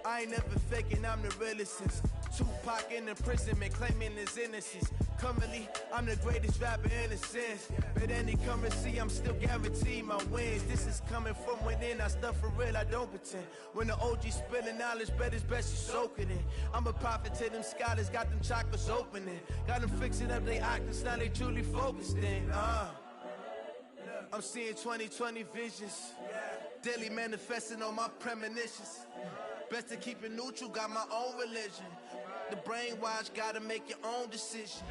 I ain't never faking, I'm the realest since Tupac in imprisonment, claiming his innocence. Currently, I'm the greatest rapper in a sense. But any currency, I'm still guaranteed my wins. This is coming from within, I stuff for real, I don't pretend. When the OG spilling knowledge, bet it's best you soak it in. I'm a prophet to them scholars, got them chakras opening. Got them fixing up they octaves, now they truly focused in. I'm seeing 2020 visions. Daily manifesting on my premonitions. Best to keep it neutral, got my own religion. The brainwash, gotta make your own decision.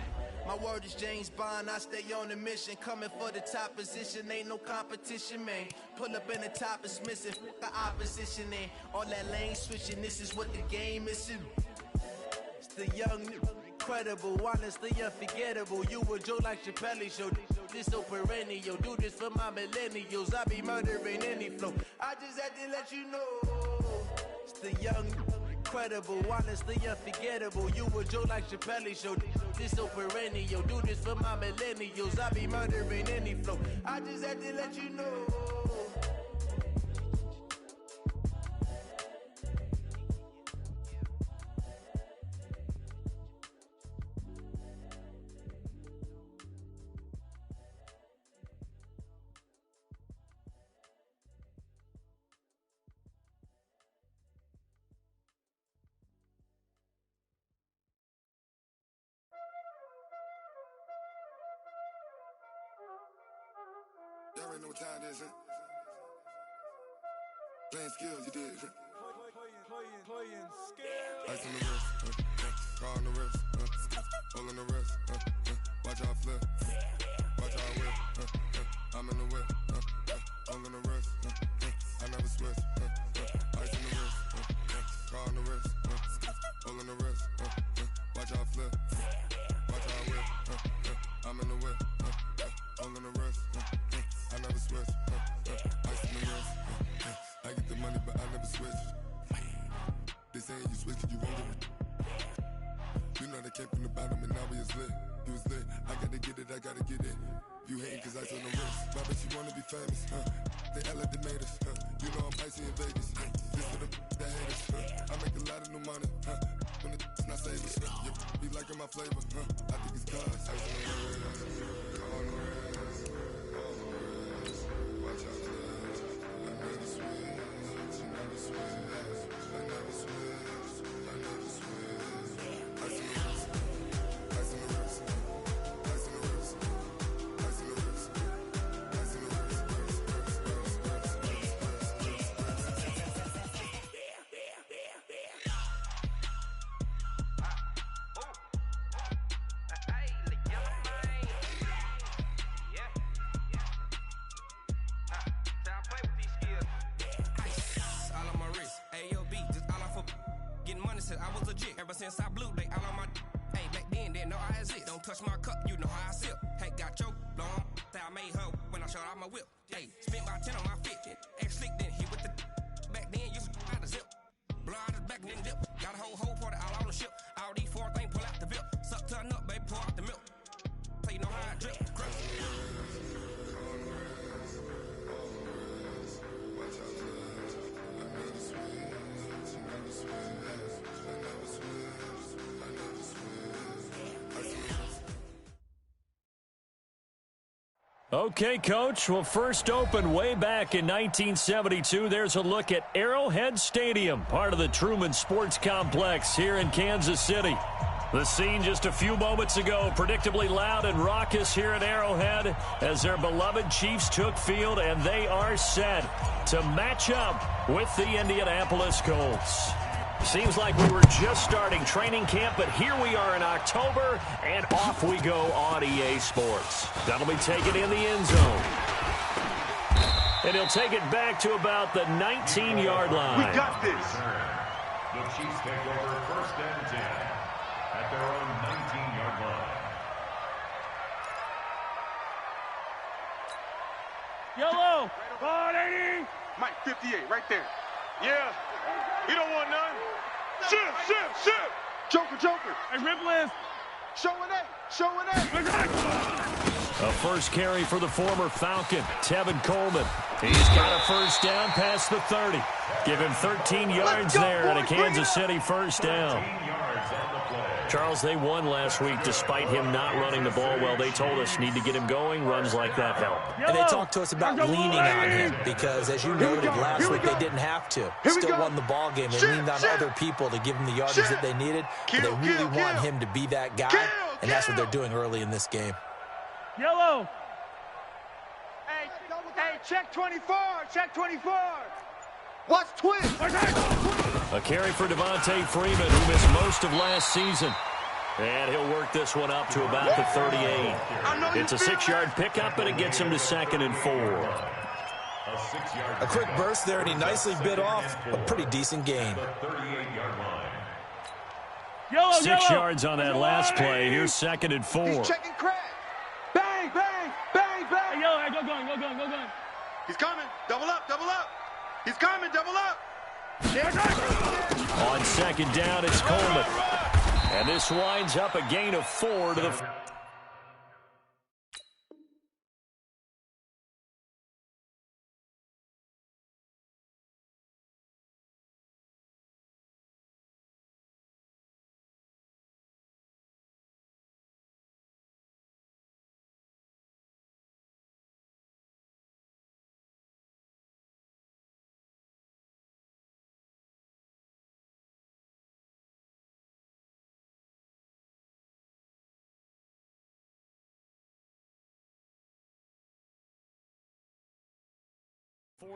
My word is James Bond, I stay on a mission. Coming for the top position, ain't no competition, man. Pull up in the top, it's missing, the opposition, and all that lane switching, this is what the game is. It's the young, incredible, honestly unforgettable. You a Joe like Chappelle show, this so perennial. Do this for my millennials, I be murdering any flow. I just had to let you know. It's the young, incredible, honestly unforgettable. You a Joe like Chappelle show, this so perennial. Do this for my millennials, I be murdering any flow. I just had to let you know. Y'all already know what time it is, huh? Playing skills, you did, huh? Playing skills. Ice on the wrist, car on the wrist, hole in the wrist, watch out flip, watch out whip, I'm in the whip, hole in the wrist, I never switch, ice on the wrist, car on the wrist, hole in the wrist, watch out flip, watch out whip, I'm in the whip, hole in the wrist, I never switch, ice in the wrist, I get the money but I never switch. They saying you switch 'cause you won't get it. You know they came from the bottom and now we is lit. You was lit, I gotta get it, I gotta get it. You hating 'cause ice on the wrist. Why bet you wanna be famous, They hella they made us, You know I'm icy in Vegas, This for the that hate us, I make a lot of new money, When it's not savings, You be liking my flavor, I think it's cause ice on the wrist, on the wrist, on the wrist. Watch out, I never switch, I never switch, I never switch, I never switch. Ice on the wrist, ice on the wrist, ice on the wrist, ice on the wrist, ice on the wrist, I was legit. Ever since I blew, they all on my hey, back then, didn't know I exist. Don't touch my cup, you know how I sip. Hey, got choked, long. I made her when I showed out my whip. Hey, spent about 10 on my fit. Ex-slick, then hit with the back then, used to out the zip. Blow out his back, then dip. Got a whole party all on the ship. All these four things, pull out the VIP. Suck to a nut, baby, pour out the milk. So you know how I drip. Crush. Okay, Coach. Well, first opened way back in 1972. There's a look at Arrowhead Stadium, part of the Truman Sports Complex here in Kansas City. The scene just a few moments ago, predictably loud and raucous here at Arrowhead as their beloved Chiefs took field, and they are set to match up with the Indianapolis Colts. Seems like we were just starting training camp, but here we are in October, and off we go on EA Sports. That'll be taken in the end zone. And he'll take it back to about the 19-yard line. We got this. The Chiefs take over first and 10 at their own 19-yard line. Yellow, ball 80. Mike, 58, right there. Yeah, he don't want none. Shift. Joker. Hey, rip list. Show an A. A first carry for the former Falcon, Tevin Coleman. He's got a first down past the 30. Give him 13 yards there and a Kansas City first down. Charles, they won last week despite him not running the ball well. They told us need to get him going. Runs like that help. And they talked to us about leaning on him because, as you noted last week, they didn't have to. Still won the ball game. They leaned on other people to give him the yardage that they needed. But they really want him to be that guy, and that's what they're doing early in this game. Yellow. Hey, check 24. Check 24. Watch twist. A carry for Devontae Freeman, who missed most of last season. And he'll work this one up to about the 38. It's a 6-yard pickup, and it gets him to 2nd and 4. A quick burst there, and he nicely bit off a pretty decent gain. 6 yards on that last play. Here's 2nd and 4. He's checking crack. Bang, bang, bang, bang. Hey, yellow, go going. He's coming. Double up, double up. He's coming, double up. On 2nd down, it's Coleman. And this winds up a gain of 4 to the...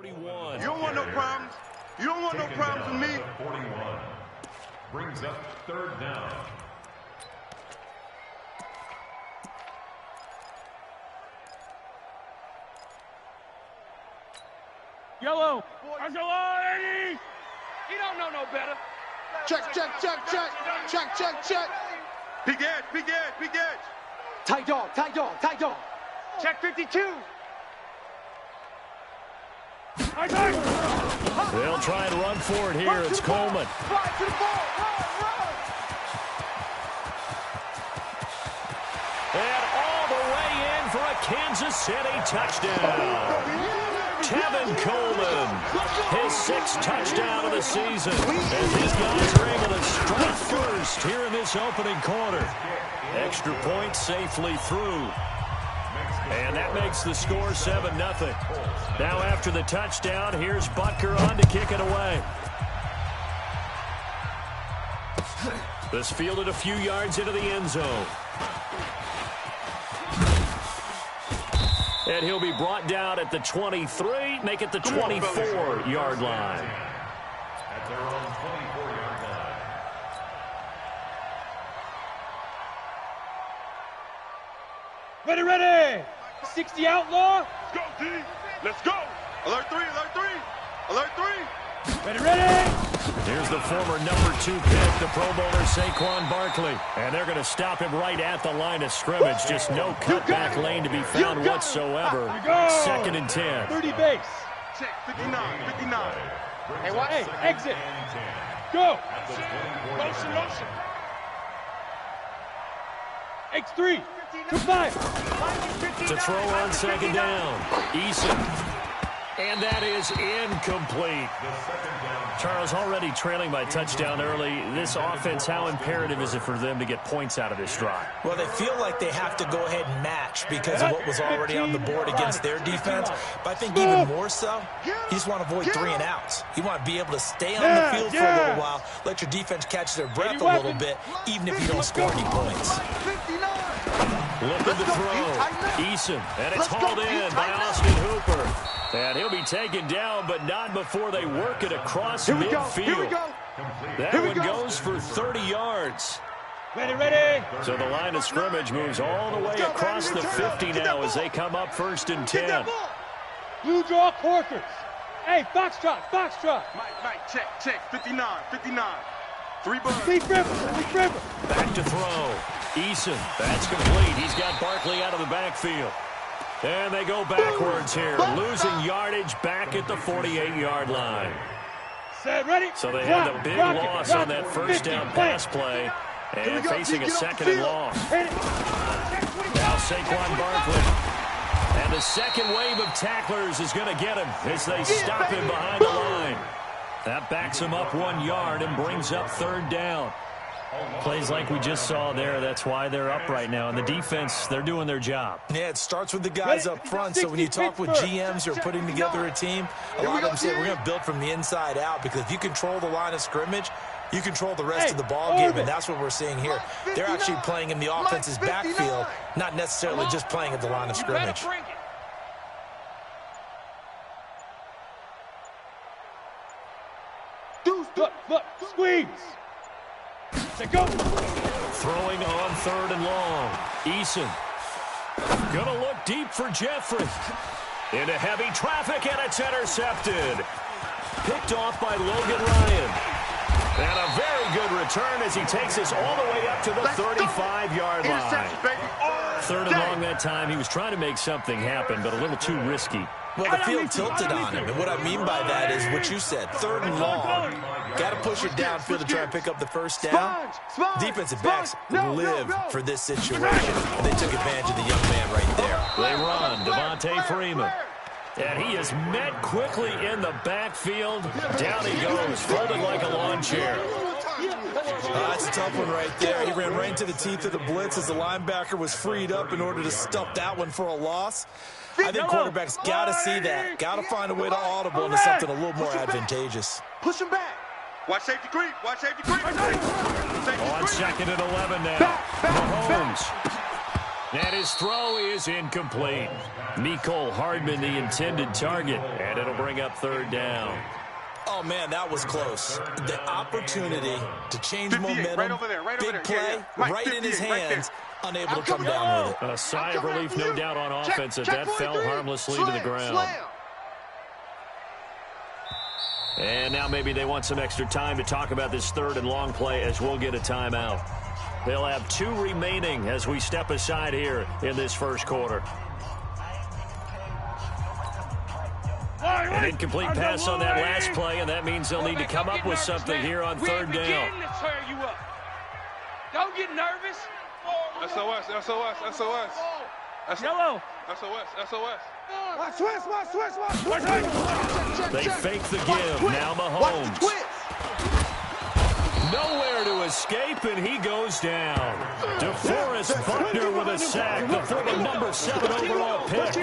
You don't want no problems. You don't want no problems with me. 41 brings up 3rd down. Yellow. Eddie. He don't know no better. Check, check, check, check. Check, check, check. Big edge, big edge, big edge. Tight dog, tight dog, tight dog. Check 52. They'll try and run for it here. It's Coleman. And all the way in for a Kansas City touchdown. Tevin Coleman, his 6th touchdown of the season. As these guys are able to strike first here in this opening quarter. Extra point safely through. And that makes the score 7-0. Now after the touchdown, here's Butker on to kick it away. This fielded a few yards into the end zone. And he'll be brought down at the 23, make it the 24-yard line. At their own 24-yard line. Ready. 60 outlaw. Let's go, D. Let's go. Alert 3, alert 3. Alert 3. Ready. Here's the former number 2 pick, the Pro Bowler Saquon Barkley. And they're going to stop him right at the line of scrimmage. Just no cutback lane to be found whatsoever. 2nd and 10. 30 base. Check 59, 59. Hey, what? Hey, exit. Go. Motion. X3. 2-5. To throw on 2nd down. Eason. And that is incomplete. Charles, already trailing by touchdown early. This offense, how imperative is it for them to get points out of this drive? Well, they feel like they have to go ahead and match because of what was already on the board against their defense. But I think even more so, you just want to avoid 3 and outs. You want to be able to stay on the field for a little while, let your defense catch their breath a little bit, even if you don't score any points. Looking to throw. Eason, and it's hauled in by Austin Hooper. And he'll be taken down, but not before they work it across midfield. That one goes for 30 yards. Ready. So the line of scrimmage moves all the way across the 50 now as they come up 1st and 10. Blue draw quarters. Hey, foxtrot. Mike, check. 59. 3 bucks. Leaf River. Back to throw. Eason, that's complete. He's got Barkley out of the backfield. And they go backwards here, losing yardage back at the 48-yard line. Set, ready. So they had a big loss on that first down pass play, and facing a 2nd and long. Now Saquon Barkley. And the second wave of tacklers is going to get him as they stop him behind the line. That backs him up 1 yard and brings up third down. Plays like we just saw there. That's why they're up right now. And the defense, they're doing their job. Yeah, it starts with the guys up front. So when you talk with GMs who are putting together a team, a lot of them say we're going to build from the inside out, because if you control the line of scrimmage, you control the rest of the ball game, and that's what we're seeing here. They're actually playing in the offense's backfield, not necessarily just playing at the line of scrimmage. Look, squeeze. Go. Throwing on third and long. Eason. Gonna look deep for Jeffrey. Into heavy traffic, and it's intercepted. Picked off by Logan Ryan. And a very good return as he takes us all the way up to the 35-yard line. Third and long that time. He was trying to make something happen, but a little too risky. Well, the field tilted on him, and what I mean by that is what you said. Third and long. Got to push it downfield to try and pick up the first down. Defensive backs live for this situation, and they took advantage of the young man right there. They run. Devontae Freeman. And he is met quickly in the backfield. Down he goes, folded like a lawn chair. That's a tough one right there. He ran right into the teeth of the blitz as the linebacker was freed up in order to stuff that one for a loss. I think quarterbacks got to see that. Got to find a way to audible into something a little more advantageous. Push him back. Watch safety creep. Watch safety creep. On second and 11 now. Mahomes. And his throw is incomplete. Mecole Hardman, the intended target, and it'll bring up third down. Oh, man, that was close. The opportunity to change momentum, right over there, big play, Mike, right in his hands, unable to come coming down with it. A sigh of relief, no doubt, on offense as that fell harmlessly to the ground. And now maybe they want some extra time to talk about this third and long play as we'll get a timeout. They'll have 2 remaining as we step aside here in this first quarter. An incomplete pass on that last play, and that means they'll need to come up with something here on third down. Don't get nervous. SOS, SOS, SOS. Yellow. SOS, SOS. Watch. They fake the give. Now Mahomes. Nowhere to escape, and he goes down. DeForest Buckner with a sack, the former number 7 overall pick.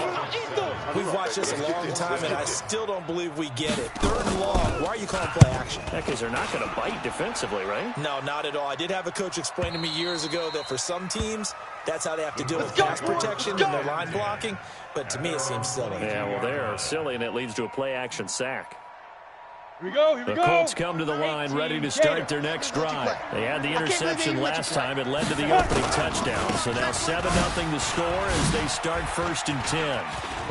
We've watched this a long time, and I still don't believe we get it. Third and long. Why are you calling play action? Because they're not going to bite defensively, right? No, not at all. I did have a coach explain to me years ago that for some teams, that's how they have to deal with pass protection and their line blocking. But to me, it seems silly. Yeah, well, they're silly, and it leads to a play-action sack. Here we go. The Colts come to the line ready to start their next drive. They had the interception last time. It led to the opening touchdown. So now 7-0 the score as they start first and 10.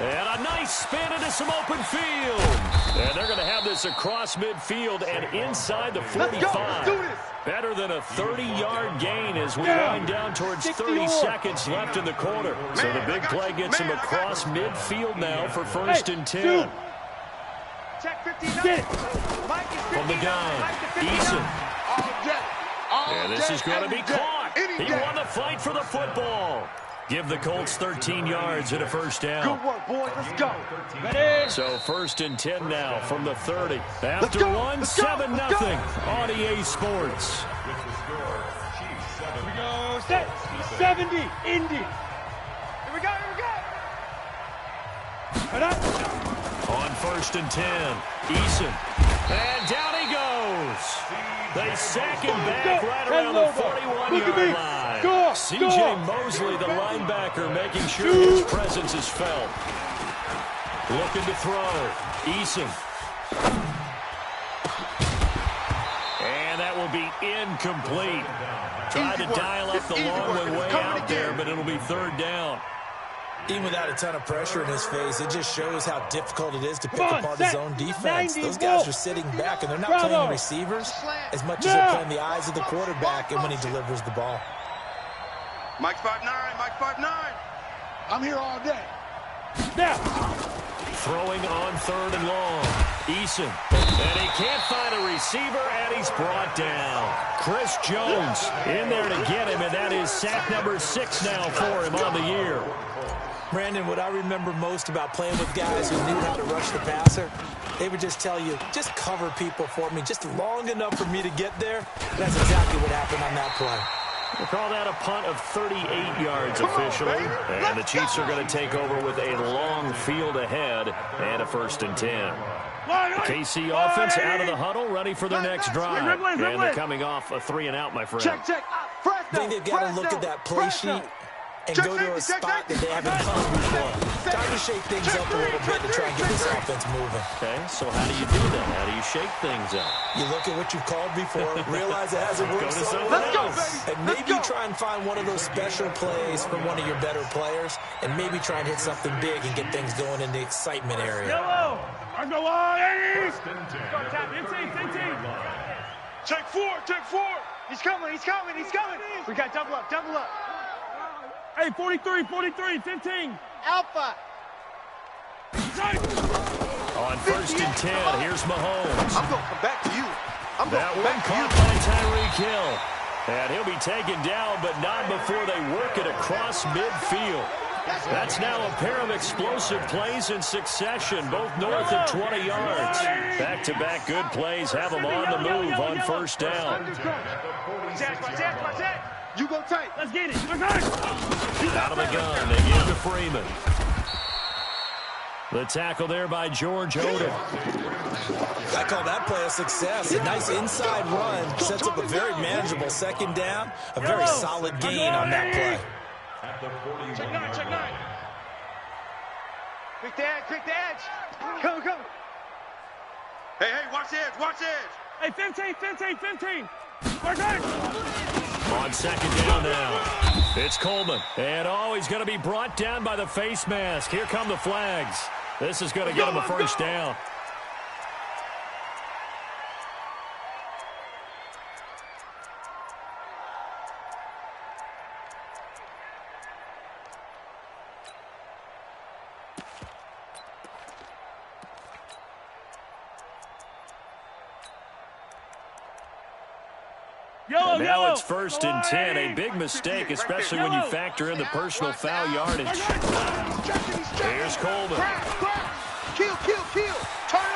And a nice spin into some open field. And they're going to have this across midfield and inside the 45. Better than a 30-yard gain as we wind down towards 30 seconds left in the quarter. So the big play gets them across midfield now for first and 10. Check 59. From the gun, Eason. And this is going to be caught. He won the fight for the football. Give the Colts 13 yards and a first down. Good work, boys. Let's go. Ready? So first and 10 now from the 30. After one, 7-0 on EA Sports. Here we go. Set. 70. Indy. Here we go. Right up. On first and 10, Eason. And down he goes. They sack him back right around the 41-yard line. C.J. Mosley, the linebacker, making sure his presence is felt. Looking to throw. Eason. And that will be incomplete. Tried to dial up the long one way out there, but it'll be third down. Even without a ton of pressure in his face, it just shows how difficult it is to pick apart his own defense. Those guys are sitting back, and they're not playing receivers as much as they're playing the eyes of the quarterback and when he delivers the ball. Mike's 5'9", Mike's 5'9". I'm here all day. Now. Throwing on third and long. Eason And he can't find a receiver, and he's brought down. Chris Jones in there to get him, and that is sack number 6 now for him on the year. Brandon, what I remember most about playing with guys who knew how to rush the passer, they would just tell you, just cover people for me, just long enough for me to get there. That's exactly what happened on that play. We'll call that a punt of 38 yards officially. And the Chiefs are going to take over with a long field ahead and a 1st and 10. The KC offense out of the huddle, ready for their next drive. And they're coming off a 3-and-out, my friend. Check. I think they've got to look at that play sheet and go to a spot that they haven't come before. Time to shake things up a little bit to try and get this offense moving. Okay, so how do you do that? How do you shake things up? You look at what you've called before, realize it hasn't worked so well, and maybe try and find one of those special plays from one of your better players, and maybe try and hit something big and get things going in the excitement area. Yellow! I go on, go tap, inside. Check 4. He's coming. We got double up. Hey, 43, 15. Alpha. On 1st and 10, here's Mahomes. I'm going to come back to you. That one caught by Tyreek Hill. And he'll be taken down, but not before they work it across midfield. That's now a pair of explosive plays in succession, both north of 20 yards. Back-to-back good plays have them on the move on 1st down. You go tight. Let's get it. Out of the gun, they give to Freeman. The tackle there by George Odom. I call that play a success. A nice inside run sets up a very manageable 2nd down. A very solid gain on that play. Check 9. Quick the edge. Come. Hey, watch the edge. Hey, 15. We're good. On 2nd down now. It's Coleman. And he's going to be brought down by the face mask. Here come the flags. This is going to get him a 1st down. Now it's 1st and 10. A big mistake, especially when you factor in the personal foul yardage. Here's Coleman. Kill.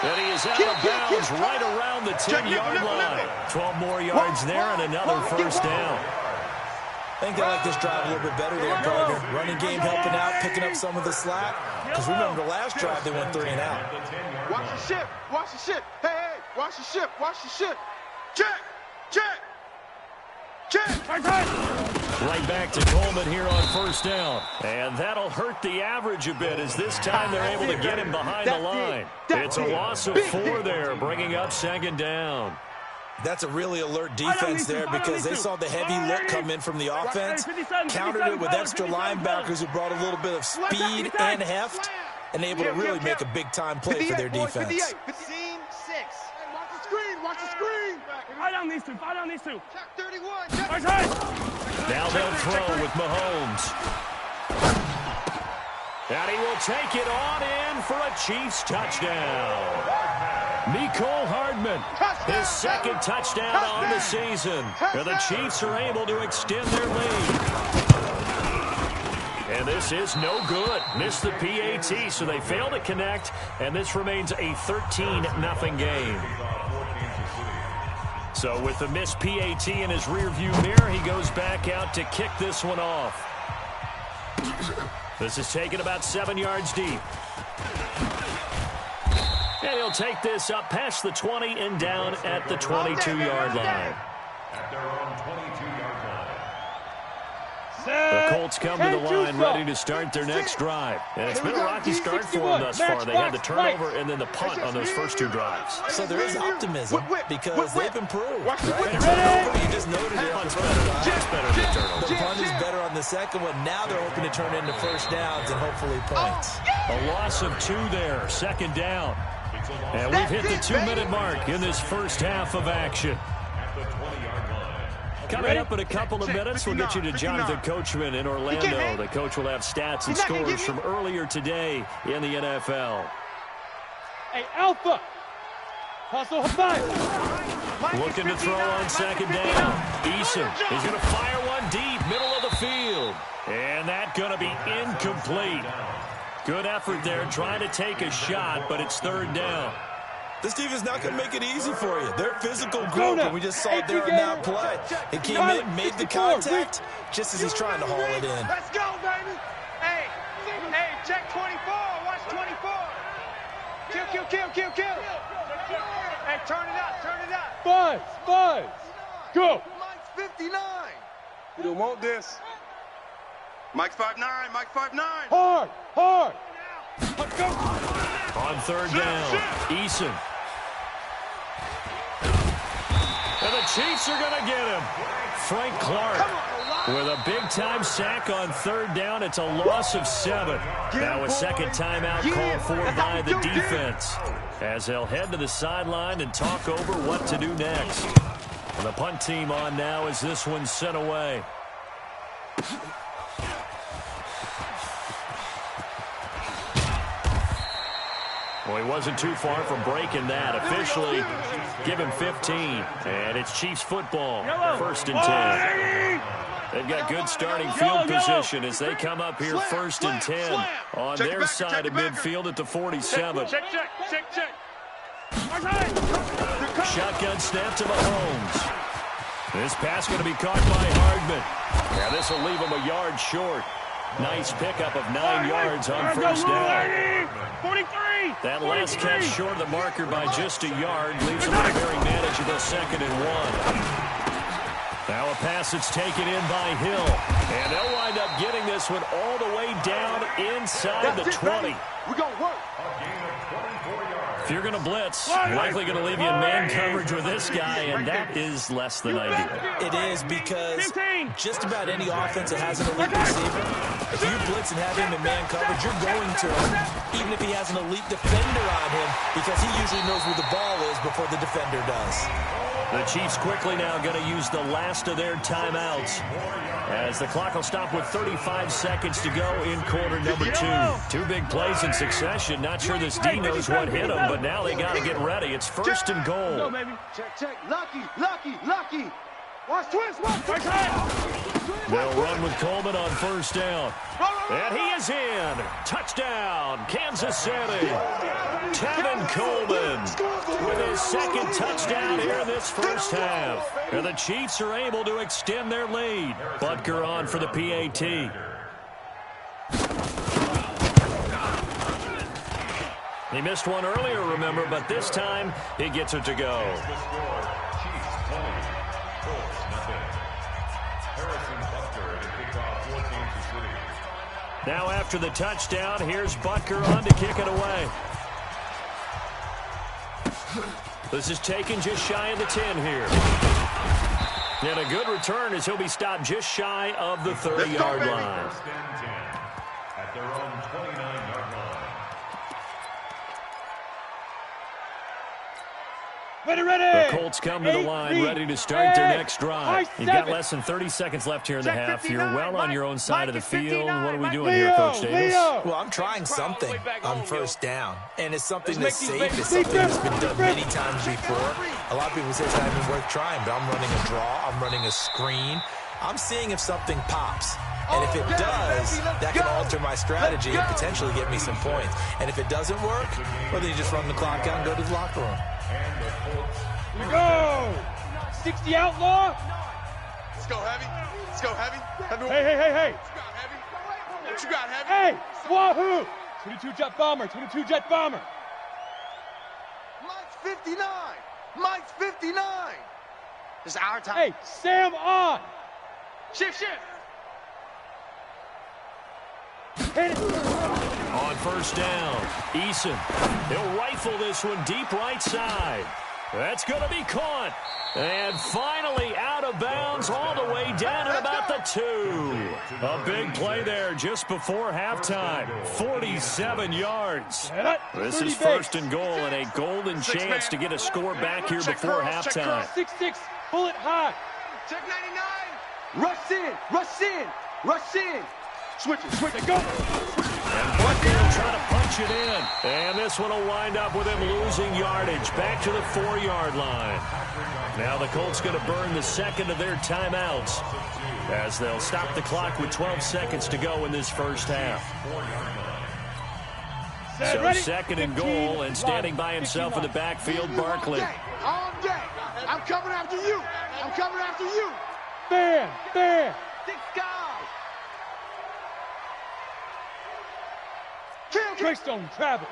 And he is out of bounds right around the 10-yard line. 12 more yards there and another 1st down. I think they like this drive a little bit better there, partner. Running game helping out, picking up some of the slack. Because remember, the last drive they went 3-and-out. Watch the ship. Hey, watch the ship. Check. Right back to Coleman here on 1st down. And that'll hurt the average a bit as this time they're able to get him behind the line. It's a loss of 4 there, bringing up 2nd down. That's a really alert defense there because they saw the heavy look come in from the offense, countered it with extra linebackers who brought a little bit of speed and heft, and able to really make a big-time play for their defense. Scene 6. Watch the screen. Fight on these two. Check 31. Now they'll throw with Mahomes. And he will take it on in for a Chiefs touchdown. Mecole Hardman, his 2nd touchdown on the season. And the Chiefs are able to extend their lead. And this is no good. Missed the PAT, so they fail to connect. And this remains a 13-0 game. So with the missed PAT in his rearview mirror, he goes back out to kick this one off. This is taken about 7 yards deep. And he'll take this up past the 20 and down at the 22-yard line. At their own 22-yard line. The Colts come to the line ready to start their next drive. And it's been a rocky start for them thus far. They had the turnover and then the punt on those first 2 drives. So there is optimism because they've improved. Right? You just noted it. Punt's better than turnover. The punt is better on the 2nd one. Now they're hoping to turn into 1st downs and hopefully points. A loss of 2 there, 2nd down. And we've hit the 2-minute mark in this first half of action. Coming up in a couple of minutes, we'll get you to Jonathan Coachman in Orlando. The coach will have stats and scores from earlier today in the NFL. Hey, Alpha! Hustle, five. Looking to throw on second down. Eason is going to fire one deep, middle of the field. And that's going to be incomplete. Good effort there, trying to take a shot, but it's third down. This defense not going to make it easy for you. They're a physical group, and we just saw it there on that play. He came in, made the contact, just as he's trying to haul it in. Let's go, baby. Hey, check 24. Watch 24. Kill. Hey, turn it up. Five. Go. Mike's 59. You don't want this. Mike's 5'9", Mike's 5'9". Hard. Let's go. On third down, Eason. And the Chiefs are going to get him. Frank Clark with a big-time sack on third down. It's a loss of 7. Now a second timeout called for by the defense, as they'll head to the sideline and talk over what to do next. And the punt team on now as this one's sent away. Well, he wasn't too far from breaking that. Officially, give him 15. And it's Chiefs football, first and 10. They've got good starting field position as they come up here first and 10 on their side of midfield at the 47. Check. Shotgun snap to Mahomes. This pass going to be caught by Hardman. Yeah, this will leave him a yard short. Nice pickup of 9 yards on first down. 43. That last catch short of the marker by just a yard leaves him with a very manageable 2nd and 1. Now a pass that's taken in by Hill. And they'll wind up getting this one all the way down inside the 20. We're going to work. If you're going to blitz, likely going to leave you in man coverage with this guy, and that is less than ideal. It is, because just about any offense that has an elite receiver, if you blitz and have him in man coverage, you're going to him, even if he has an elite defender on him, because he usually knows where the ball is before the defender does. The Chiefs quickly now going to use the last of their timeouts, as the clock will stop with 35 seconds to go in quarter number 2. 2 big plays in succession. Not sure this D knows what hit him, but now they got to get ready. It's first and goal. Go, baby. Check. Lucky. Watch twist. They'll run with Coleman on first down. And he is in. Touchdown, Kansas City. Tevin Coleman with his 2nd touchdown here in this first half. And the Chiefs are able to extend their lead. Butker on for the PAT. He missed one earlier, remember, but this time he gets it to go. Now after the touchdown, here's Butker on to kick it away. This is taken just shy of the 10 here. And a good return as he'll be stopped just shy of the 30-yard line. At their own 29-yard line. Ready. The Colts come to the line, ready to start their next drive. You've got less than 30 seconds left here in the half. You're well on your own side of the field. What are we doing here, Coach Davis? Well, I'm trying something on first down, and it's something that's safe. It's something that's been done many times before. A lot of people say it's not even worth trying, but I'm running a draw. I'm running a screen. I'm seeing if something pops. And if it does, that can alter my strategy and potentially get me some points. And if it doesn't work, well, then you just run the clock out and go to the locker room. Here we go. 60 outlaw. Let's go heavy. Hey. What you got, heavy? Hey, wahoo. 22 jet bomber. Mike's 59. This is our time. Hey, Sam on. Shift. Hit it. On first down, Eason. He'll rifle this one deep right side. That's going to be caught. And finally out of bounds all the way down at about the 2. A big play there just before halftime. 47 yards. This is first and goal and a golden chance to get a score back here before halftime. 6-6. Pull it high. Check 99. Rush in. Switch it. Go. And Butker will try to punch punch it in. And this one will wind up with him losing yardage back to the 4-yard line. Now the Colts going to burn the second of their timeouts as they'll stop the clock with 12 seconds to go in this first half. So second and goal, and standing by himself in the backfield, Barkley. All day. I'm coming after you. I'm coming after you. Fair. 6 guys. Trickstone travel.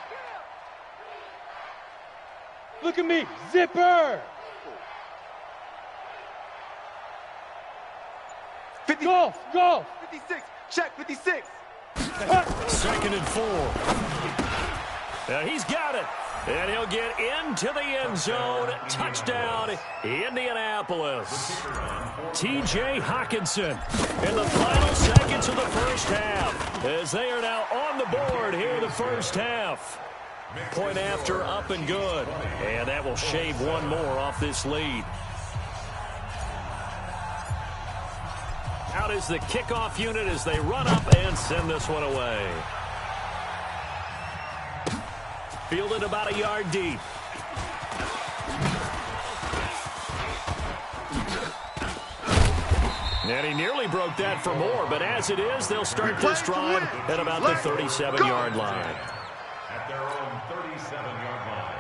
Look at me. Zipper. 50. Golf. 56. Check 56. Second and 4. And he's got it. And he'll get into the end zone. Touchdown, Indianapolis. T.J. Hockenson in the final seconds of the first half as they are now on the board here in the first half. Point after, up and good. And that will shave one more off this lead. Out is the kickoff unit as they run up and send this one away. Fielded about a yard deep. And he nearly broke that for more, but as it is, they'll start this drive at about the 37-yard line. At their own 37-yard line.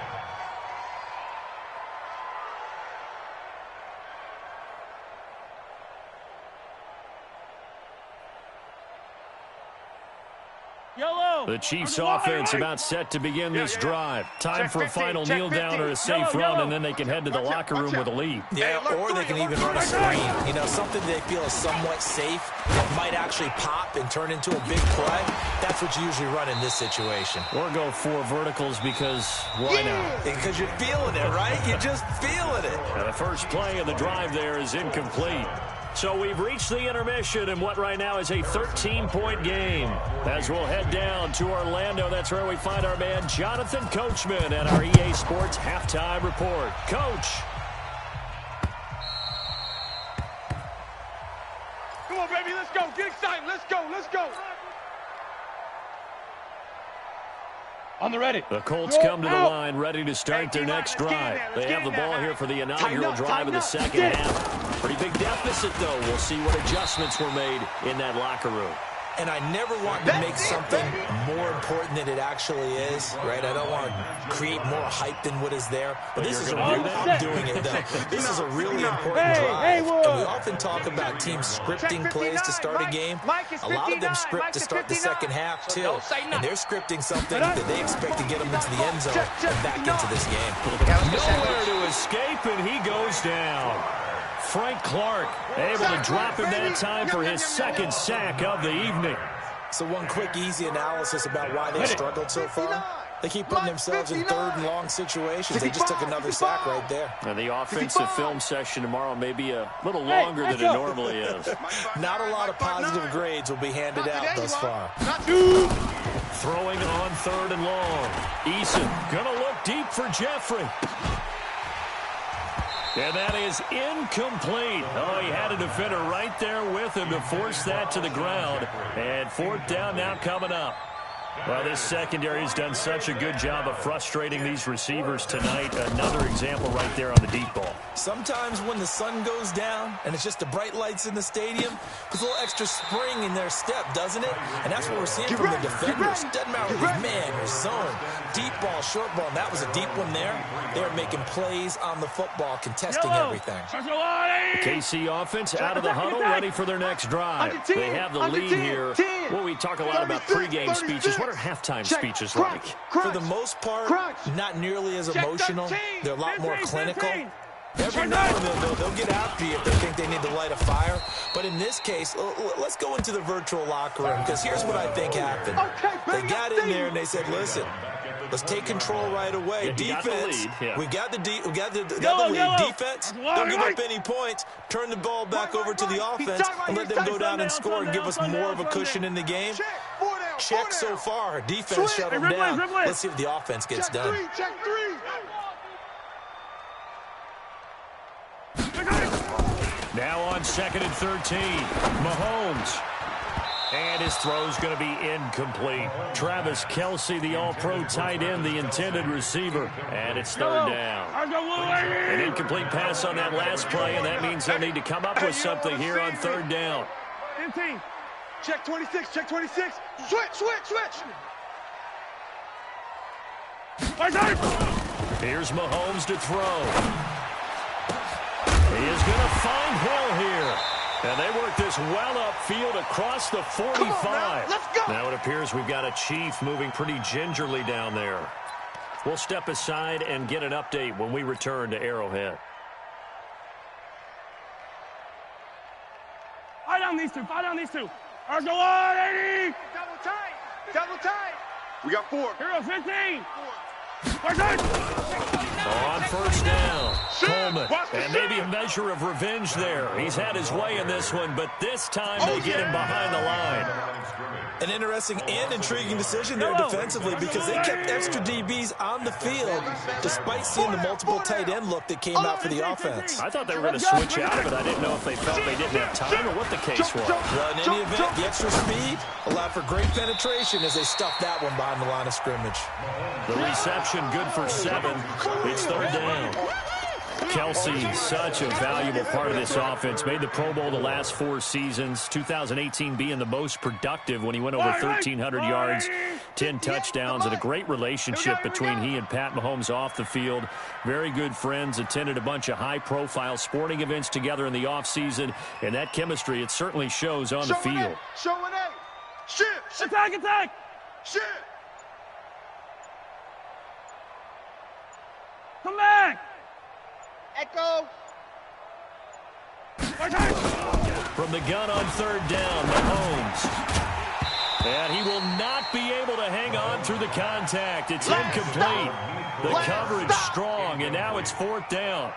The Chiefs offense about set to begin this drive. Time for a final kneel down or a safe run, and then they can head to the locker room with a lead. Yeah, or they can even run a screen. You know, something they feel is somewhat safe, might actually pop and turn into a big play. That's what you usually run in this situation. Or go 4 verticals because why not? Because you're feeling it, right? You're just feeling it. And the first play of the drive there is incomplete. So we've reached the intermission in what right now is a 13-point game. As we'll head down to Orlando, that's where we find our man Jonathan Coachman at our EA Sports Halftime Report. Coach. Come on, baby, let's go. Get excited. Let's go. On the ready. The Colts come to the line ready to start their next drive. They have the ball here for the inaugural drive of the second half. Pretty big deficit, though. We'll see what adjustments were made in that locker room. And I never want to make something more important than it actually is, right? I don't want to create more hype than what is there. But this is I'm doing it, though. This is a really important drive. And we often talk about teams scripting plays to start a game. A lot of them script to start the second half, too. And they're scripting something that they expect to get them into the end zone and back into this game. Nowhere to escape, and he goes down. Frank Clark able to drop him that time for his second sack of the evening. So one quick, easy analysis about why they struggled so far. They keep putting themselves in third and long situations. They just took another sack right there. And the offensive film session tomorrow may be a little longer than it normally is. Not a lot of positive grades will be handed out thus far. Throwing on third and long. Eason gonna look deep for Jeffrey. And that is incomplete. Oh, he had a defender right there with him to force that to the ground. And 4th down now coming up. Well, this secondary has done such a good job of frustrating these receivers tonight. Another example right there on the deep ball. Sometimes when the sun goes down and it's just the bright lights in the stadium, there's a little extra spring in their step, doesn't it? And that's what we're seeing from the defenders. Doesn't matter if man or zone, deep ball, short ball, and that was a deep one there. They're making plays on the football, contesting everything. The KC offense out of the huddle, ready for their next drive. They have the lead here. Well, we talk a lot about pregame speeches. What are halftime speeches like? For the most part, not nearly as emotional. They're a lot more clinical. Every now and then, they'll get after you if they think they need to light a fire. But in this case, let's go into the virtual locker room, because here's what I think happened. They got in there and they said, listen, let's take control right away. Defense, we got the lead. Defense, don't give up any points. Turn the ball back over to the offense and let them go down and score and give us more of a cushion in the game. Check so far. Defense shut them down. Let's see if the offense gets done. Now on 2nd and 13, Mahomes. And his throw's going to be incomplete. Travis Kelce, the all-pro tight end, the intended receiver. And it's third down. An incomplete pass on that last play, and that means they'll need to come up with something here on third down. 15. Check 26. Check 26. Switch. Here's Mahomes to throw. He is going to find Hill here. And they work this well upfield across the 45. Let's go. Now it appears we've got a Chief moving pretty gingerly down there. We'll step aside and get an update when we return to Arrowhead. Fight down these two. Let's go on, 80. Double tight. We got 4. Hero 15. On first down, Coleman. And maybe a measure of revenge there. He's had his way in this one, but this time they get him behind the line. An interesting and intriguing decision there defensively because they kept extra DBs on the field despite seeing the multiple tight end look that came out for the offense. I thought they were going to switch out of it. I didn't know if they felt they didn't have time or what the case was. Well, in any event, the extra speed allowed for great penetration as they stuffed that one behind the line of scrimmage. The reception good for 7. It's third down. Kelce, such a valuable part of this offense. Made the Pro Bowl the last 4 seasons. 2018 being the most productive when he went over 1,300 yards, 10 touchdowns, and a great relationship between he and Pat Mahomes off the field. Very good friends. Attended a bunch of high-profile sporting events together in the offseason. And that chemistry, it certainly shows on the field. Showing A. Shift. Attack. Shift. Come back. Echo. From the gun on third down, Mahomes. And he will not be able to hang on through the contact. It's incomplete. The coverage strong, and now it's fourth down.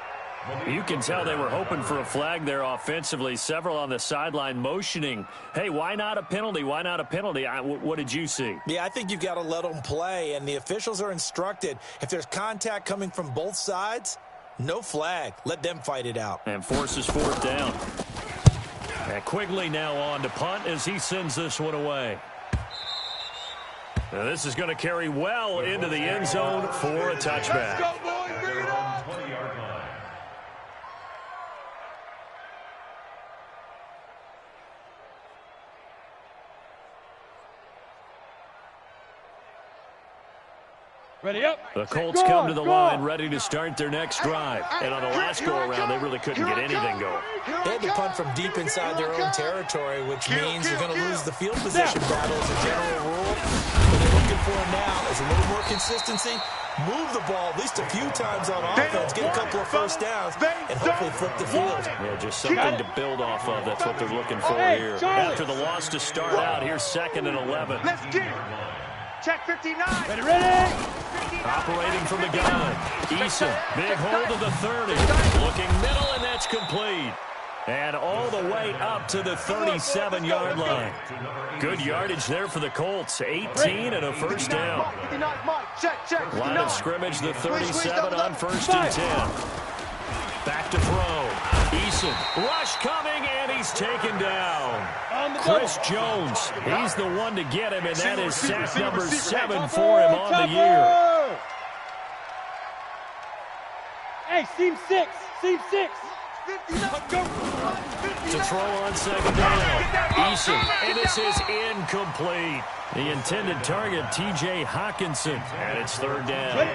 You can tell they were hoping for a flag there offensively. Several on the sideline motioning, hey, why not a penalty? Why not a penalty? What did you see? Yeah, I think you've got to let them play, and the officials are instructed. If there's contact coming from both sides, no flag. Let them fight it out. And forces fourth down. And Quigley now on to punt as he sends this one away. Now this is going to carry well into the end zone for a touchback. Let's go, boys. Bring it on. 20-yard line. Ready up. The Colts come to the line ready to start their next drive. And on the last go-around, they really couldn't get anything going. They had to punt from deep inside their own territory, which means you're going to lose the field position battle as a general rule. What they're looking for now is a little more consistency, move the ball at least a few times on offense, get a couple of first downs, and hopefully flip the field. Yeah, just something to build off of. That's what they're looking for here. After the loss to start out, here's 2nd and 11. Let's get it. Check 59. Ready. Operating from the gun. Eason, big hold of the 30. Looking middle, and that's complete. And all the way up to the 37-yard line. Good yardage there for the Colts. 18 and a first down. 59, Mike. Check. Line of scrimmage, the 37 on 1st and 10. Back to throw. Eason, rush coming, and he's taken down. Chris Jones, he's the one to get him, and that is sack number 7 for him on the year. Hey, seam 6. To throw on 2nd down. Eason, and this is incomplete. The intended target, T.J. Hawkinson, and it's 3rd down.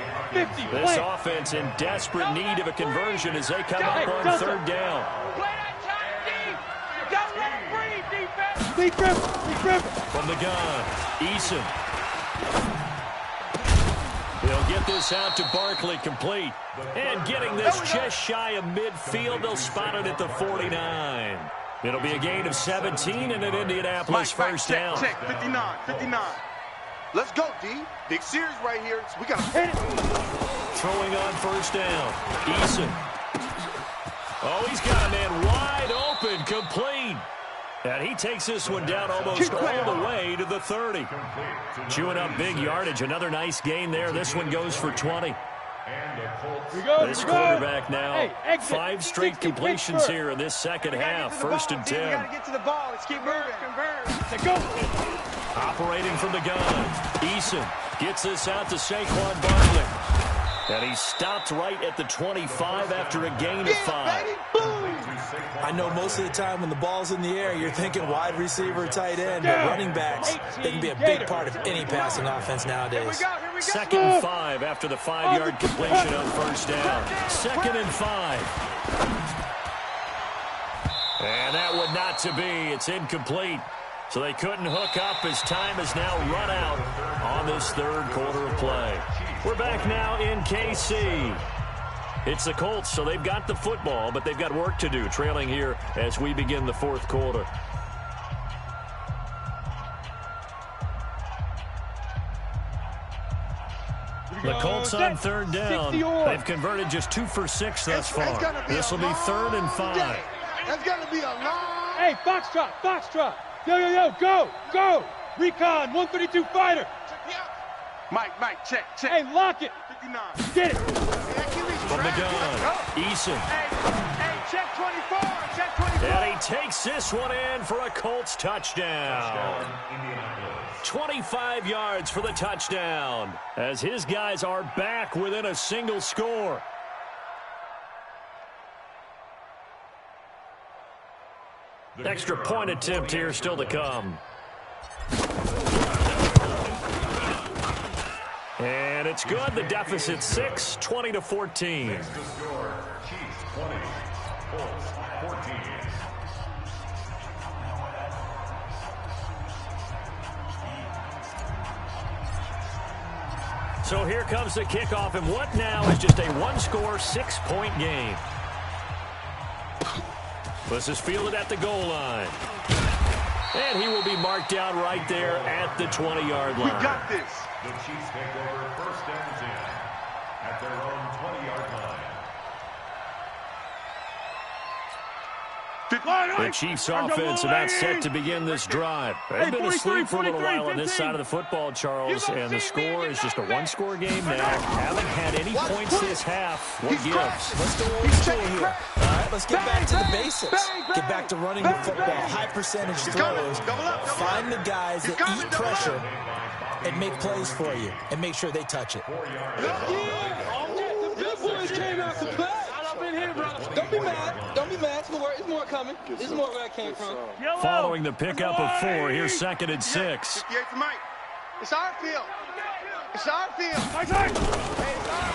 This offense in desperate need of a conversion as they come up on 3rd down. Don't let him breathe, defense. From the gun, Eason. They'll get this out to Barkley, complete. And getting this just shy of midfield, they'll spot it at the 49. It'll be a gain of 17 and an Indianapolis first down. Check. 59. Let's go, D. Big series right here. So we got to hit it. Throwing on 1st down. Eason. Oh, he's got a man wide open, complete. And he takes this one down almost all the way to the 30. Chewing up big yardage. Another nice gain there. This one goes for 20. This quarterback now, 5 straight completions here in this second half. 1st and 10. We got to get to the ball. Let's keep moving. Convert. Go. Operating from the gun. Eason gets this out to Saquon Barkley. And he stopped right at the 25 after a gain of 5. I know most of the time when the ball's in the air, you're thinking wide receiver, tight end, but running backs, they can be a big part of any passing offense nowadays. 2nd and 5 after the 5-yard completion on 1st down. 2nd and 5. And that would not to be. It's incomplete. So they couldn't hook up as time has now run out on this 3rd quarter of play. We're back now in KC. It's the Colts, so they've got the football, but they've got work to do, trailing here as we begin the 4th quarter. The Colts on 3rd down. They've converted just 2 for 6 thus far. This will be 3rd and 5. It's going to be a long... Hey, Foxtrot. Yo, go. Recon, 132 fighter. Mike, check. Hey, lock it. 59. Get it. From the gun, Eason. Hey, check 24. And he takes this one in for a Colts touchdown. 25 yards for the touchdown, as his guys are back within a single score. Extra point attempt here still to come. And it's good. The deficit 6, 20-14. Next to score, Chiefs 20, Colts 14. So here comes the kickoff, and what now is just a one-score, 6-point game. This is fielded at the goal line. And he will be marked down right there at the 20-yard line. We got this. The Chiefs take over 1st and 10 at their own 20-yard line. The Chiefs offense about set to begin this drive. They've been asleep for a little while on this side of the football, Charles, and the score is just a one-score game now. Haven't had any points this half. What gives? Let's go old school here. All right, let's get back to the basics. Get back to running the football, high percentage throws. Find the guys that eat pressure and make plays for you, and make sure they touch it. The big boys came out to play. Don't be mad. It's more coming. It's more where I came from. Following the pickup of 4, here's 2nd and 6. 58 for Mike. It's our field.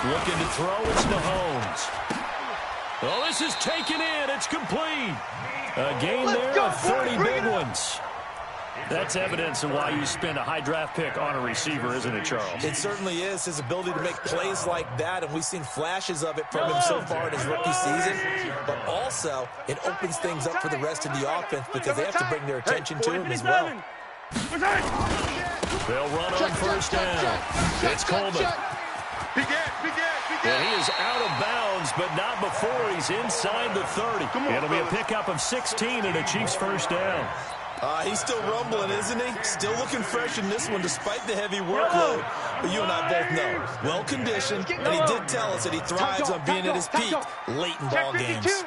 Looking to throw, it's Mahomes. Well, this is taken in. It's complete. A gain there of 30 big ones. That's evidence of why you spend a high draft pick on a receiver, isn't it, Charles? It certainly is. His ability to make plays like that, and we've seen flashes of it from him so far in his rookie season. But also, it opens things up for the rest of the offense because they have to bring their attention to him as well. They'll run on 1st down. It's Coleman. And he is out of bounds, but not before he's inside the 30. It'll be a pickup of 16 and a Chiefs 1st down. He's still rumbling, isn't he? Still looking fresh in this one despite the heavy workload. But you and I both know, well-conditioned, and he did tell us that he thrives on being at his peak late in ball games.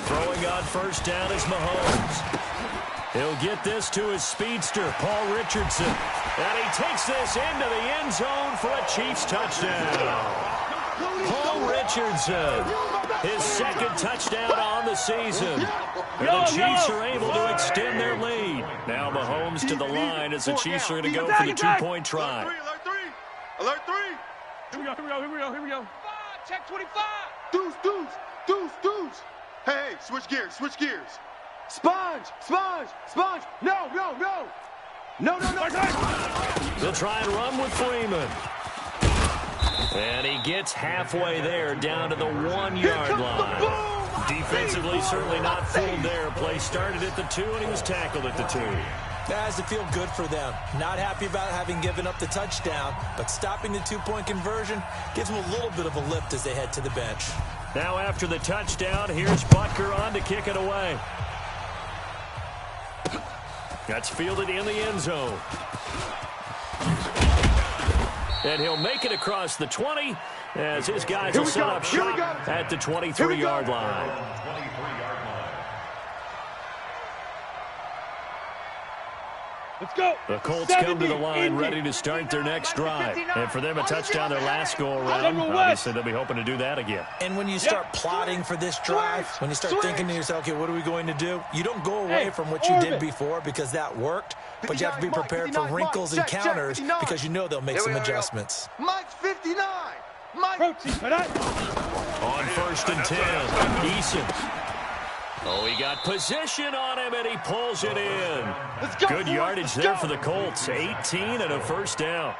Throwing on 1st down is Mahomes. He'll get this to his speedster, Paul Richardson. And he takes this into the end zone for a Chiefs touchdown. Paul Richardson, his 2nd touchdown on the season. And the Chiefs are able to extend their lead. Now Mahomes to the line as the Chiefs are going to go for the 2-point try. Alert 3. Here we go. Check 25. Deuce. Hey, switch gears. Sponge. No. They'll try and run with Freeman. And he gets halfway there, down to the 1-yard line. Defensively, certainly not fooled there. Play started at the 2, and he was tackled at the 2. That has to feel good for them. Not happy about having given up the touchdown, but stopping the 2-point conversion gives them a little bit of a lift as they head to the bench. Now after the touchdown, here's Butker on to kick it away. That's fielded in the end zone. And he'll make it across the 20 as his guys will set up shop at the 23-yard line. Let's go. The Colts come to the line ready to start their next drive. And for them, a touchdown their last go-around. Obviously, they'll be hoping to do that again. And when you start plotting for this drive, when you start thinking to yourself, okay, what are we going to do? You don't go away from what you did before because that worked, but you have to be prepared for wrinkles and counters because you know they'll make some adjustments. Mike's 59. Mike. On 1st and 10, Eason. Oh, he got position on him, and he pulls it in. Good yardage there for the Colts. 18 and a first down.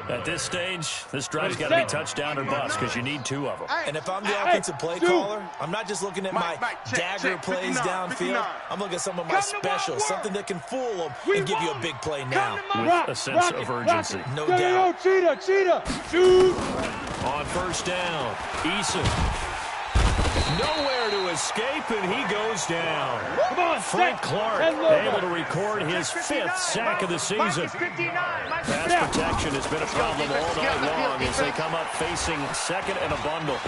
At this stage, this drive's got to be touchdown or bust because you need 2 of them. And if I'm the offensive play caller, I'm not just looking at my dagger plays downfield. I'm looking at some of my specials, something that can fool them and give you a big play now. With a sense of urgency. No doubt. Cheetah, shoot. On 1st down, Eason. Nowhere to escape, and he goes down. Come on, Frank Clark able to record his 5th sack of the season. Pass protection has been a problem all night long as they come up facing 2nd and a bundle.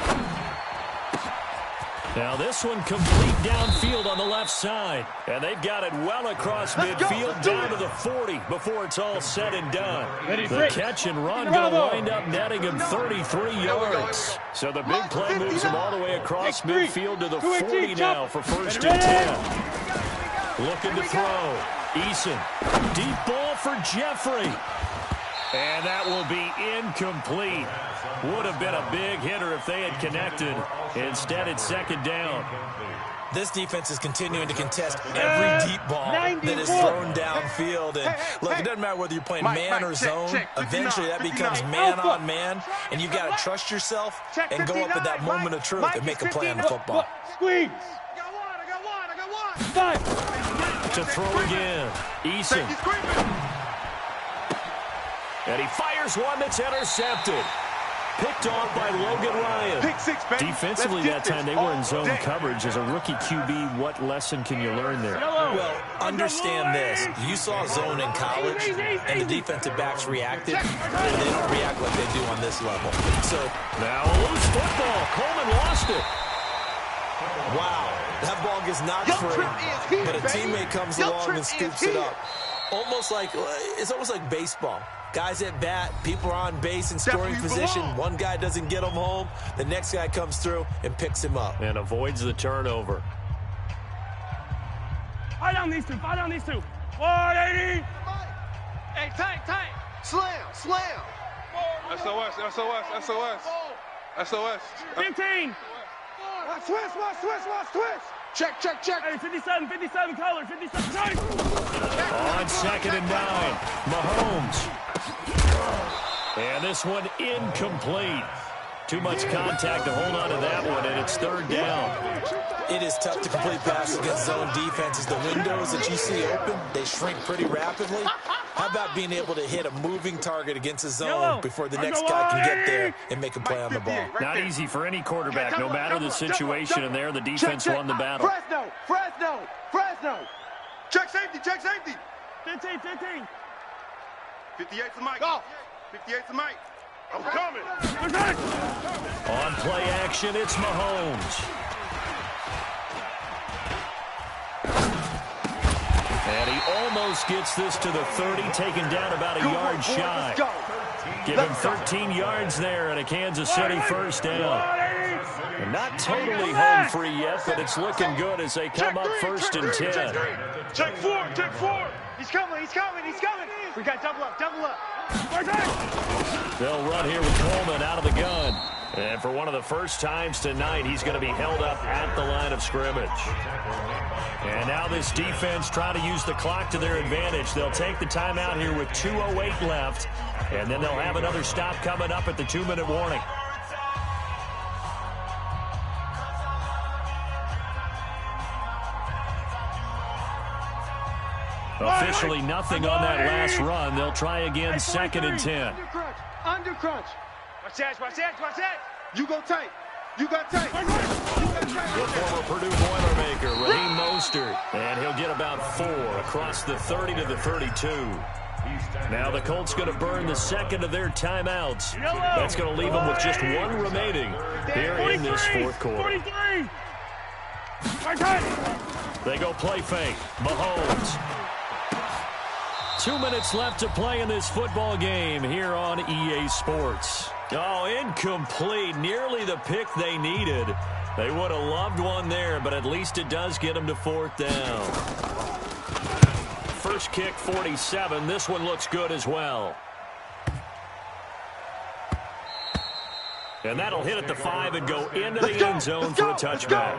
Now this one complete downfield on the left side. And they've got it well across midfield down to the 40 before it's all said and done. The catch and run going to wind up netting him 33 yards. So the big play moves him all the way across midfield to the 40 now for 1st and 10. Looking to throw. Eason. Deep ball for Jeffrey. And that will be incomplete. Would have been a big hitter if they had connected. Instead, it's 2nd down. This defense is continuing to contest every deep ball that is thrown downfield. And look, it doesn't matter whether you're playing man or zone. Eventually, that becomes man on man. And you've got to trust yourself and go up at that moment of truth and make a play on the football. Squeeze. To throw again. Eason. And he fires one that's intercepted. Picked off by Logan Ryan. Defensively that time, they were in zone coverage. As a rookie QB, what lesson can you learn there? Well, understand this. You saw zone in college, and the defensive backs reacted. They don't react like they do on this level. So now a loose football. Coleman lost it. Wow, that ball gets knocked free, but a teammate comes along and scoops it up. It's almost like baseball. Guys at bat, people are on base in scoring position. One guy doesn't get him home. The next guy comes through and picks him up. And avoids the turnover. Fight on these two. 180. Hey, tank. Slam. SOS. 15. Watch twist. Check. Hey, 57 color, 57. Nice. On 2nd and 9, Mahomes. And this one incomplete. Too much contact to hold on to that one, and it's 3rd down. It is tough to complete passes against zone defenses. The windows that you see open, they shrink pretty rapidly. How about being able to hit a moving target against a zone before the next guy can get there and make a play on the ball? Not easy for any quarterback, no matter the situation, and there the defense won the battle. Fresno. Check safety. 15. 58's the mic. 58's the mic. I'm coming. On play action, it's Mahomes. And he almost gets this to the 30, taken down about a yard shy. Give him 13 yards there and a Kansas City 1st down. And not totally home free yet, but it's looking good as they come up 1st and 10. Check four. He's coming. We got double up. They'll run here with Coleman out of the gun. And for one of the first times tonight, he's going to be held up at the line of scrimmage. And now this defense trying to use the clock to their advantage. They'll take the timeout here with 2:08 left. And then they'll have another stop coming up at the 2-minute warning. Officially nothing on that last run. They'll try again 2nd and 10. Under crunch. Watch that. You got tape. The former Purdue Boilermaker, Raheem Mostert. And he'll get about 4 across the 30 to the 32. Now the Colts going to burn the second of their timeouts. That's going to leave them with just one remaining here in this fourth quarter. 43. They go play fake. Mahomes. 2 minutes left to play in this football game here on EA Sports. Oh, incomplete. Nearly the pick they needed. They would have loved one there, but at least it does get them to fourth down. First kick, 47. This one looks good as well. And that'll hit at the 5 and go into the end zone for a touchback.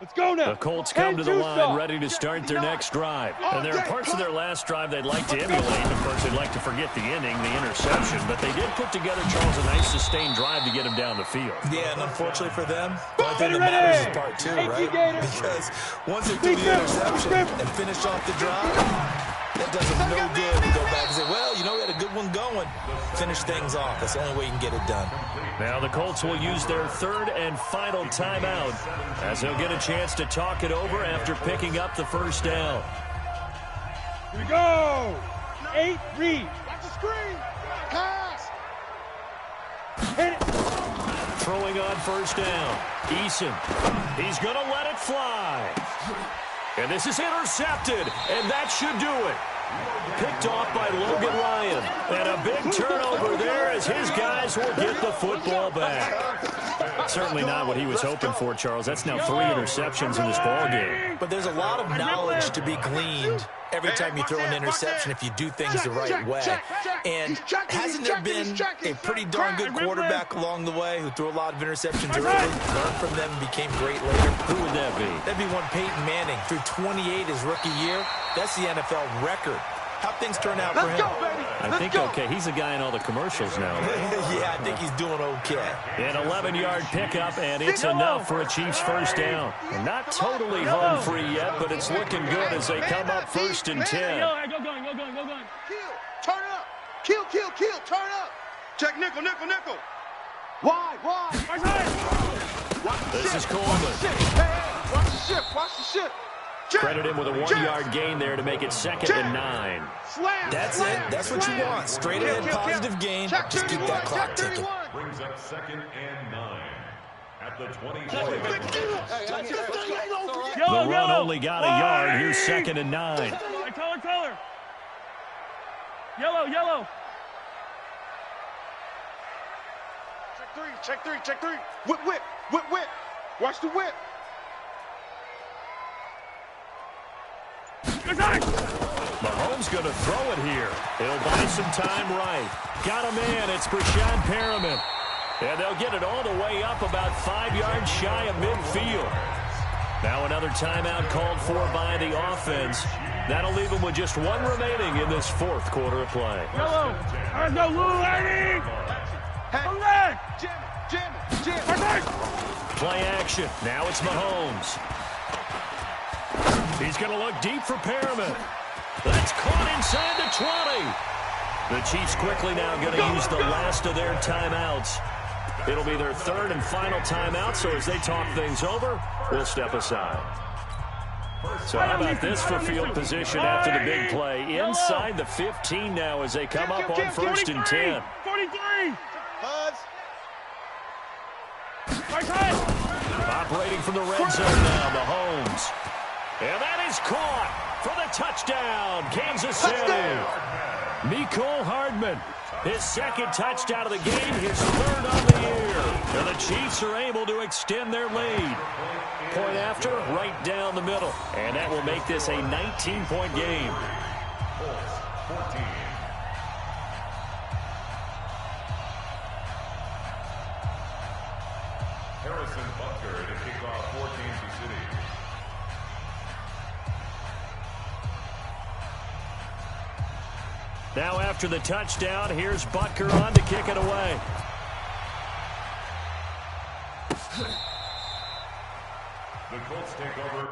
Let's go now. The Colts come to the line ready to start their next drive. And there are parts of their last drive they'd like to emulate. Of course, they'd like to forget the inning, the interception. But they did put together, Charles, a nice sustained drive to get him down the field. Yeah, and unfortunately for them, the only thing that matters is part two, right? Because once they do the interception and finish off the drive, that does them no good to go back and say, well, you know, we had a good one going. Finish things off. That's the only way you can get it done. Now the Colts will use their third and final timeout as they'll get a chance to talk it over after picking up the first down. Here we go. 8 read. Watch the screen. Pass. Hit it. Throwing on first down. Eason. He's going to let it fly. And this is intercepted, and that should do it. Picked off by Logan Ryan. And a big turnover there as his guys will get the football back. Certainly not what he was hoping for, Charles. That's now 3 interceptions in this ballgame. But there's a lot of knowledge to be gleaned every time you throw an interception if you do things the right way. And hasn't there been a pretty darn good quarterback along the way who threw a lot of interceptions early, learned from them, and became great later? Who would that be? That'd be one Peyton Manning. Threw 28 his rookie year. That's the NFL record. How things turn out for him? I think okay. He's a guy in all the commercials now. Yeah, I think he's doing okay. An 11-yard pickup, and it's enough for a Chiefs first down. Not totally home free yet, but it's looking good as they come up first and 10. Go going. Kill. Turn up. Kill. Turn up. Check nickel. Wide. This is Coleman. Hey, watch the shift. Credit him with a 1-yard gain there to make it 2nd and 9. That's it. That's what you want. Straight ahead, positive gain. Just keep that clock ticking. Brings up 2nd and 9 at the 24. The run only got a yard. Here's 2nd and 9. Color. Yellow. Check three. Whip. Watch the whip. Mahomes going to throw it here. He'll buy some time right. Got a man. It's Brashad Perriman. And they'll get it all the way up about 5 yards shy of midfield. Now another timeout called for by the offense. That'll leave them with just one remaining in this fourth quarter of play. Yellow. There's no Lou Lady. Jam. Play action. Now it's Mahomes. He's going to look deep for Perriman. That's caught inside the 20. The Chiefs quickly now going to use the last of their timeouts. It'll be their third and final timeout, so as they talk things over, we'll step aside. So how about this for field position after the big play? Inside the 15 now as they come up on first and 10. 43. Operating from the red zone now, Mahomes. And that is caught for the touchdown, Kansas City. Mecole Hardman, his second touchdown of the game, his third on the year. And the Chiefs are able to extend their lead. Point after, right down the middle. And that will make this a 19-point game. Harrison Butker to kick off for Kansas City. Now after the touchdown, here's Butker on to kick it away. The Colts take over.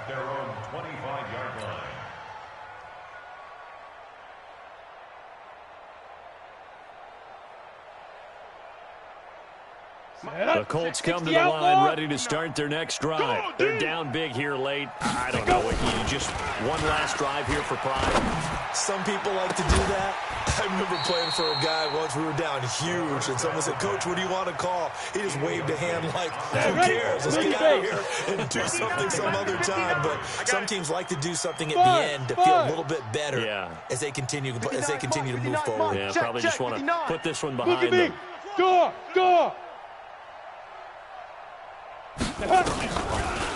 at their own 25-yard line. The Colts come to the line ready to start their next drive. They're down big here late. I don't know. You just one last drive here for pride. Some people like to do that. I remember playing for a guy once. We were down huge, and someone said, "Coach, what do you want to call?" He just waved a hand like, "Who cares? Let's get out of here and do something some other time." But some teams like to do something at the end to feel a little bit better as they continue to move forward. Yeah, probably just want to put this one behind them. Door!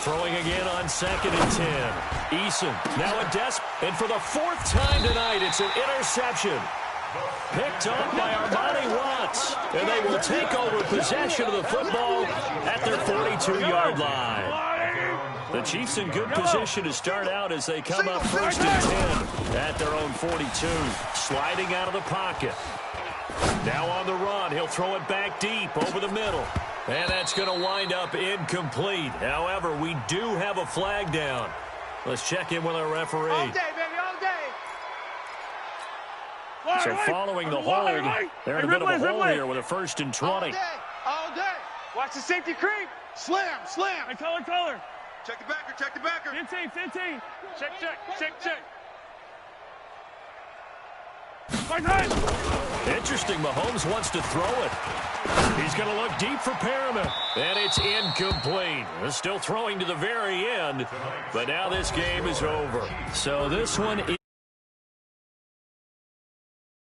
Throwing again on 2nd and 10. Eason now a desk, and for the 4th time tonight, it's an interception. Picked up by Armani Watts, and they will take over possession of the football at their 42-yard line. The Chiefs in good position to start out as they come up 1st and 10 at their own 42. Sliding out of the pocket. Now on the run, he'll throw it back deep over the middle. And that's going to wind up incomplete. However, we do have a flag down. Let's check in with our referee. All day, baby, all day. So following the hold, they're in a bit of a hole here with a 1st and 20. All day. Watch the safety creep. Slam. Hey, color. Check the backer. 15. Check. Interesting, Mahomes wants to throw it. He's going to look deep for Perriman, and it's incomplete. Still throwing to the very end, but now this game is over. So this one is